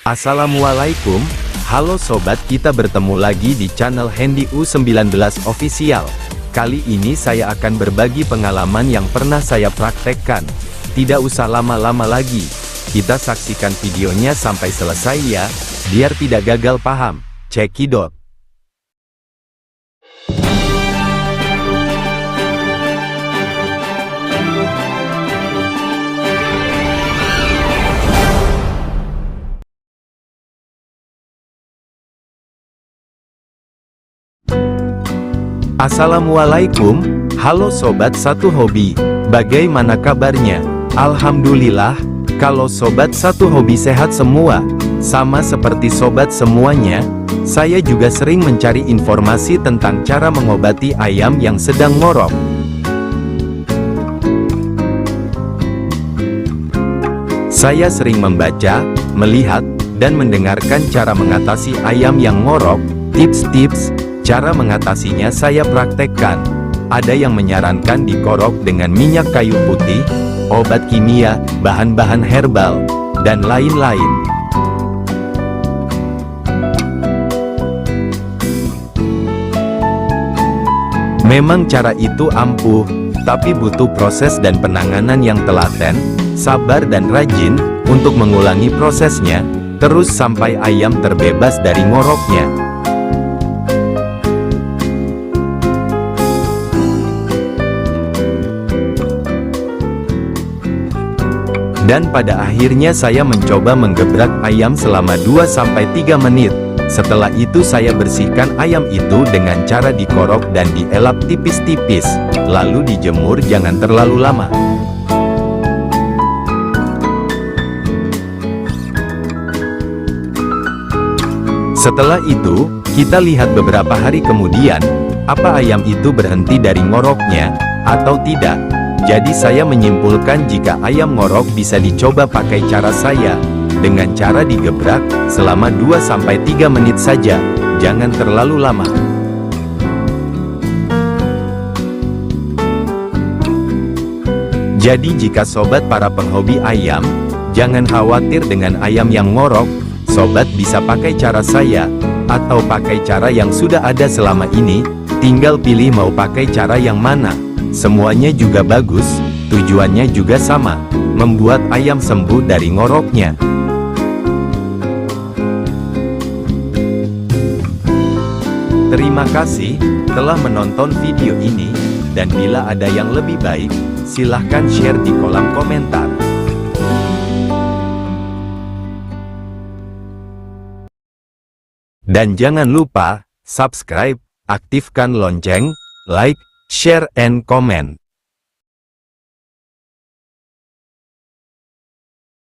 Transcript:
Assalamualaikum, halo sobat, kita bertemu lagi di channel Hendy U19 Official. Kali ini saya akan berbagi pengalaman yang pernah saya praktekkan. Tidak usah lama-lama lagi, kita saksikan videonya sampai selesai ya, biar tidak gagal paham. Cekidot. Assalamualaikum, halo sobat satu hobi, bagaimana kabarnya? Alhamdulillah, kalau sobat satu hobi sehat semua. Sama seperti sobat semuanya, saya juga sering mencari informasi tentang cara mengobati ayam yang sedang ngorok. Saya sering membaca, melihat, dan mendengarkan cara mengatasi ayam yang ngorok. Tips-tips cara mengatasinya saya praktekkan. Ada yang menyarankan dikorok dengan minyak kayu putih, obat kimia, bahan-bahan herbal, dan lain-lain. Memang cara itu ampuh, tapi butuh proses dan penanganan yang telaten, sabar dan rajin, untuk mengulangi prosesnya, terus sampai ayam terbebas dari ngoroknya. Dan pada akhirnya saya mencoba menggebrak ayam selama 2-3 menit. Setelah itu saya bersihkan ayam itu dengan cara dikorok dan dielap tipis-tipis, lalu dijemur jangan terlalu lama. Setelah itu, kita lihat beberapa hari kemudian, apa ayam itu berhenti dari ngoroknya, atau tidak. Jadi saya menyimpulkan jika ayam ngorok bisa dicoba pakai cara saya, dengan cara digebrak, selama 2-3 menit saja, jangan terlalu lama. Jadi jika sobat para penghobi ayam, jangan khawatir dengan ayam yang ngorok, sobat bisa pakai cara saya, atau pakai cara yang sudah ada selama ini, tinggal pilih mau pakai cara yang mana. Semuanya juga bagus, tujuannya juga sama, membuat ayam sembuh dari ngoroknya. Terima kasih telah menonton video ini, dan bila ada yang lebih baik, silahkan share di kolom komentar. Dan jangan lupa, subscribe, aktifkan lonceng, like, share and comment.